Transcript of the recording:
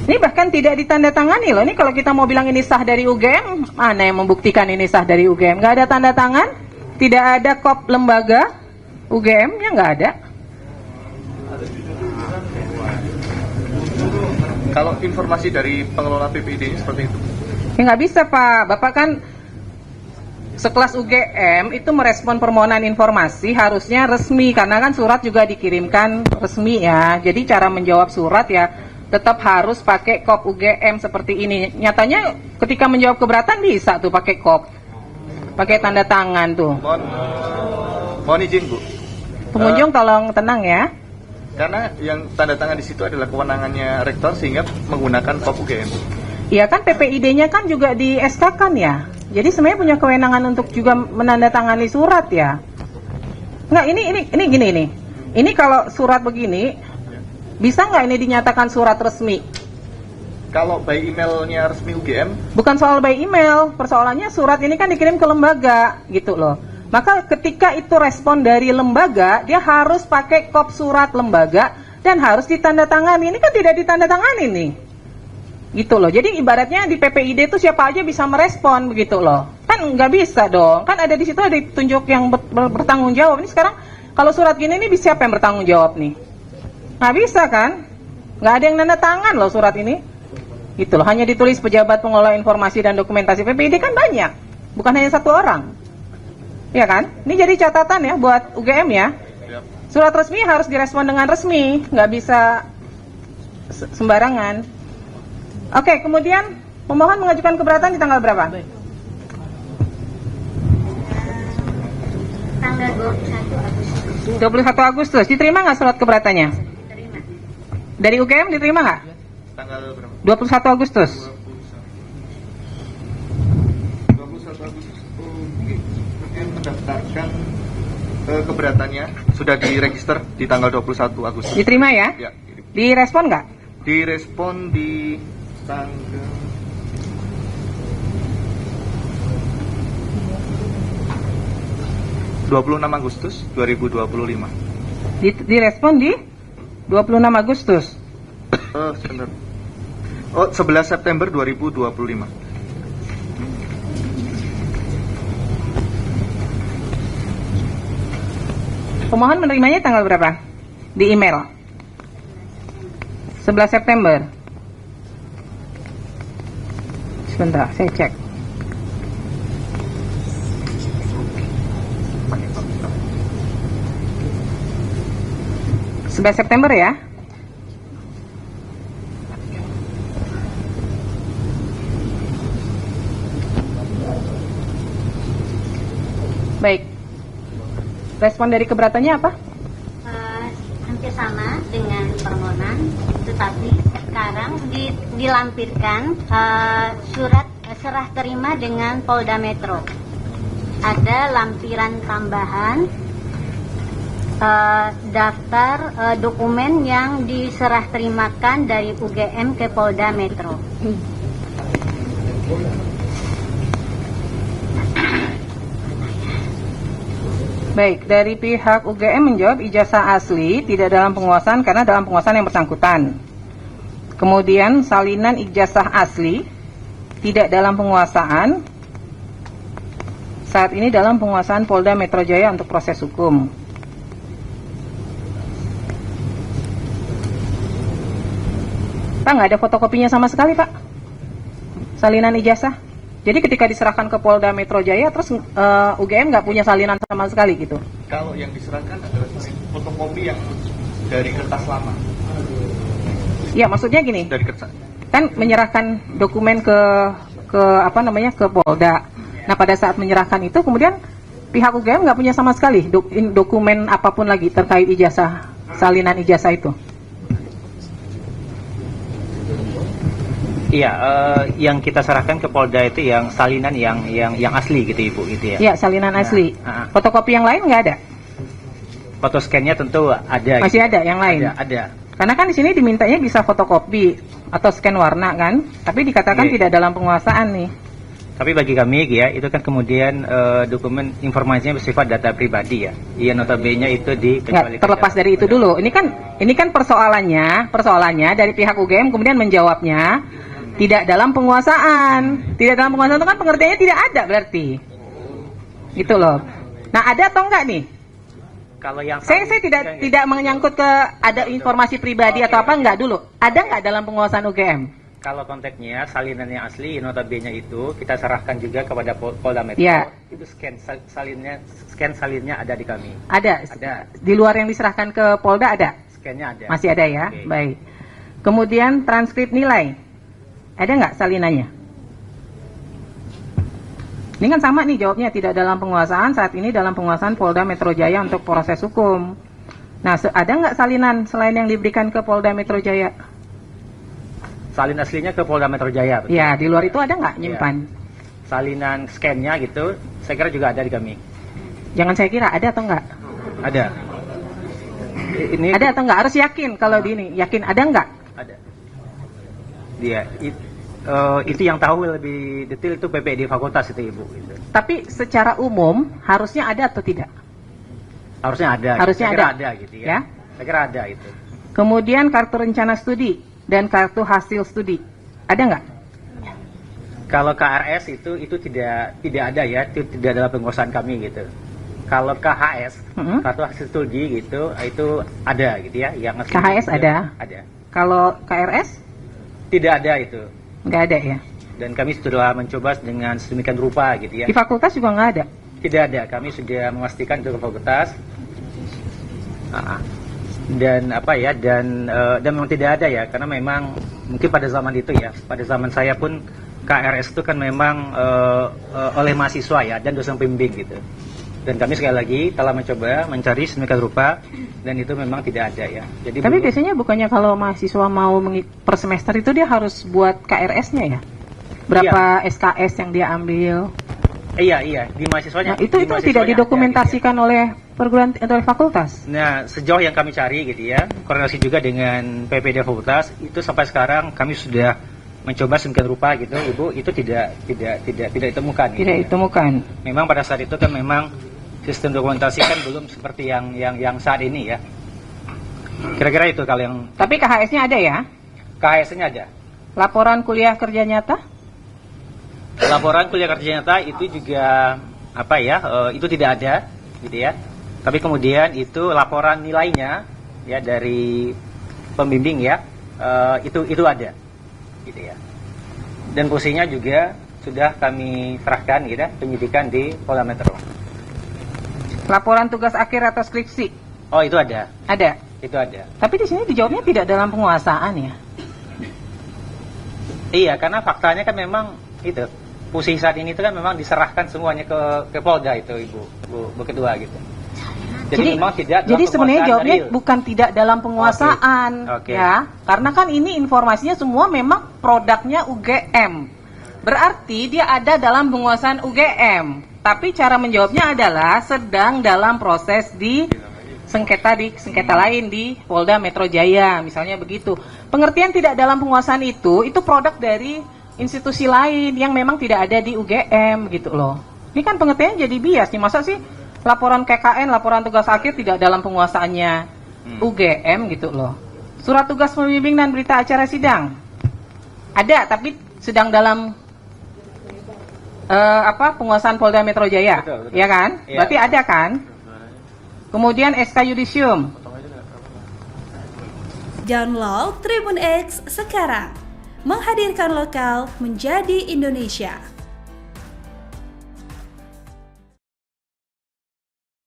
Ini bahkan tidak ditandatangani loh. Ini kalau kita mau bilang ini sah dari UGM, mana yang membuktikan ini sah dari UGM? Nggak ada tanda tangan, tidak ada kop lembaga UGM-nya, nggak ada. Kalau informasi dari pengelola PPID ini seperti itu? Ya nggak bisa Pak, Bapak kan sekelas UGM itu merespon permohonan informasi harusnya resmi, karena kan surat juga dikirimkan resmi ya. Jadi cara menjawab surat ya tetap harus pakai kop UGM seperti ini. Nyatanya ketika menjawab keberatan bisa tuh pakai kop, pakai tanda tangan tuh. Mohon izin Bu. Pengunjung tolong tenang ya. Karena yang tanda tangan di situ adalah kewenangannya rektor sehingga menggunakan kop UGM. Iya kan PPID-nya kan juga di SK kan ya. Jadi sebenarnya punya kewenangan untuk juga menandatangani surat ya. Nggak, ini gini nih. Ini kalau surat begini, bisa nggak ini dinyatakan surat resmi? Kalau by emailnya resmi UGM? Bukan soal by email, persoalannya surat ini kan dikirim ke lembaga gitu loh. Maka ketika itu respon dari lembaga, dia harus pakai kop surat lembaga dan harus ditandatangani. Ini kan tidak ditandatangani nih. Gitu loh. Jadi ibaratnya di PPID itu siapa aja bisa merespon begitu loh. Kan nggak bisa dong. Kan ada di situ ada ditunjuk yang bertanggung jawab. Ini sekarang kalau surat gini nih siapa yang bertanggung jawab nih? Nggak bisa kan? Nggak ada yang nanda tangan loh surat ini. Gitu loh. Hanya ditulis pejabat pengelola informasi dan dokumentasi PPID kan banyak. Bukan hanya satu orang. Iya kan? Ini jadi catatan ya buat UGM ya. Surat resmi harus direspon dengan resmi. Nggak bisa sembarangan. Oke, kemudian pemohon mengajukan keberatan di tanggal berapa? Tanggal 21 Agustus. 21 Agustus. Diterima nggak surat keberatannya? Diterima. Dari UGM diterima nggak? Tanggal berapa? 21 Agustus. 21 Agustus. UGM mendaftarkan keberatannya sudah diregister di tanggal 21 Agustus. Diterima ya? Ya. Direspon nggak? Direspon di tanggal 26 Agustus 2025. Direspon di 26 Agustus. Sebentar. 11 September 2025. Pemohon menerimanya tanggal berapa? Di email. 11 September. Sebentar, saya cek. September ya. Baik. Respon dari keberatannya apa? Hampir sama dengan permohonan, tetapi sekarang dilampirkan surat serah terima dengan Polda Metro. Ada lampiran tambahan daftar dokumen yang diserah terimakan dari UGM ke Polda Metro. Baik, dari pihak UGM menjawab ijazah asli tidak dalam penguasaan karena dalam penguasaan yang bersangkutan. Kemudian salinan ijazah asli tidak dalam penguasaan, saat ini dalam penguasaan Polda Metro Jaya untuk proses hukum. Pak, nggak ada fotokopinya sama sekali Pak, salinan ijazah. Jadi ketika diserahkan ke Polda Metro Jaya, terus UGM nggak punya salinan sama sekali gitu? Kalau yang diserahkan adalah fotokopi yang dari kertas lama. Ya, maksudnya gini. Dari kertas. Kan menyerahkan dokumen ke ke Polda. Nah, pada saat menyerahkan itu kemudian pihak UGM nggak punya sama sekali dokumen apapun lagi terkait ijazah, salinan ijazah itu. Iya, yang kita serahkan ke Polda itu yang salinan yang asli gitu Ibu gitu ya. Iya, salinan asli. Fotokopi yang lain nggak ada? Foto scan-nya tentu ada. Masih gitu. ada yang lain? Ada. Karena kan di sini dimintanya bisa fotokopi atau scan warna kan, tapi dikatakan tidak dalam penguasaan nih. Tapi bagi kami ya, itu kan kemudian dokumen informasinya bersifat data pribadi ya. Yang notabene itu Nggak, terlepas dari itu dulu. Ini kan persoalannya dari pihak UGM kemudian menjawabnya tidak dalam penguasaan. Tidak dalam penguasaan itu kan pengertiannya tidak ada berarti. Gitu loh. Nah, ada atau enggak nih? Kalau yang Saya tidak menyangkut ke ada informasi pribadi atau apa, enggak dulu. Ada enggak dalam penguasaan UGM? Kalau konteksnya salinan yang asli notabene itu kita serahkan juga kepada Polda Metro. Ya. Itu scan salinnya ada di kami. Ada. Ada. Di luar yang diserahkan ke Polda ada? Scannya ada. Masih ada ya? Oke. Baik. Kemudian transkrip nilai. Ada nggak salinannya? Ini kan sama nih jawabnya, tidak dalam penguasaan, saat ini dalam penguasaan Polda Metro Jaya untuk proses hukum. Nah, ada nggak salinan selain yang diberikan ke Polda Metro Jaya? Salin aslinya ke Polda Metro Jaya. Betul? Ya, di luar itu ada nggak nyimpan? Salinan scan-nya gitu, saya kira juga ada di kami. Jangan saya kira, ada atau nggak? Ada. Ini Ada atau nggak? Harus yakin kalau di ini. Yakin ada nggak? ada. Dia itu yang tahu lebih detail itu PPD fakultas itu Ibu. Gitu. Tapi secara umum harusnya ada atau tidak? Harusnya ada. Harusnya saya kira ada. gitu Ya? ya. Saya kira ada itu. Kemudian kartu rencana studi dan kartu hasil studi. Ada nggak? Kalau KRS itu tidak ada ya, itu tidak dalam penguasaan kami gitu. Kalau KHS, kartu hasil studi gitu, itu ada gitu ya. Yang KHS ada? Ada. Kalau KRS? Tidak ada itu. Nggak ada ya? Dan kami sudah mencoba dengan sedemikian rupa gitu ya. Di fakultas juga nggak ada? Tidak ada, kami sudah memastikan itu ke fakultas. Dan memang tidak ada ya, karena memang mungkin pada zaman itu ya, pada zaman saya pun KRS itu kan memang oleh mahasiswa ya dan dosen pembimbing gitu. Dan kami sekali lagi telah mencoba mencari sedemikian rupa dan itu memang tidak ada ya. Jadi Tapi biasanya bukannya kalau mahasiswa mau per semester itu dia harus buat KRS-nya ya? Berapa SKS yang dia ambil? Iya, di mahasiswanya. Nah, itu tidak didokumentasikan oleh perguruan atau fakultas. Nah, sejauh yang kami cari gitu ya, koordinasi juga dengan PPD fakultas, itu sampai sekarang kami sudah mencoba sedemikian rupa gitu, Ibu, itu tidak ditemukan. Tidak ditemukan. Memang pada saat itu kan memang sistem dokumentasi kan belum seperti yang saat ini ya. Kira-kira itu kalau yang. Tapi KHS-nya ada ya? KHS-nya ada. Laporan kuliah kerja nyata? Laporan kuliah kerja nyata itu juga itu tidak ada gitu ya. Tapi kemudian itu laporan nilainya ya dari pembimbing ya, itu ada gitu ya. Dan posisinya juga sudah kami serahkan gitu ya, penyidikan di Polda Metro. Laporan tugas akhir atau skripsi? Oh, itu ada. Ada. Itu ada. Tapi di sini dijawabnya tidak dalam penguasaan ya? Iya, karena faktanya kan memang itu posisi saat ini itu kan memang diserahkan semuanya ke Polda itu Bu Ketua gitu. Jadi memang tidak. Jadi sebenarnya jawabnya real. bukan tidak dalam penguasaan Oke. ya, karena kan ini informasinya semua memang produknya UGM. Berarti dia ada dalam penguasaan UGM. Tapi cara menjawabnya adalah sedang dalam proses di sengketa lain di Polda Metro Jaya, misalnya begitu. Pengertian tidak dalam penguasaan itu produk dari institusi lain yang memang tidak ada di UGM gitu loh. Ini kan pengertiannya jadi bias nih, masa sih laporan KKN, laporan tugas akhir tidak dalam penguasaannya UGM gitu loh. Surat tugas pembimbing dan berita acara sidang ada, tapi sedang dalam penguasaan Polda Metro Jaya, betul. ya kan? Ya. Berarti ada kan? Kemudian SK Yudisium. Download Tribun X sekarang. Menghadirkan lokal menjadi Indonesia.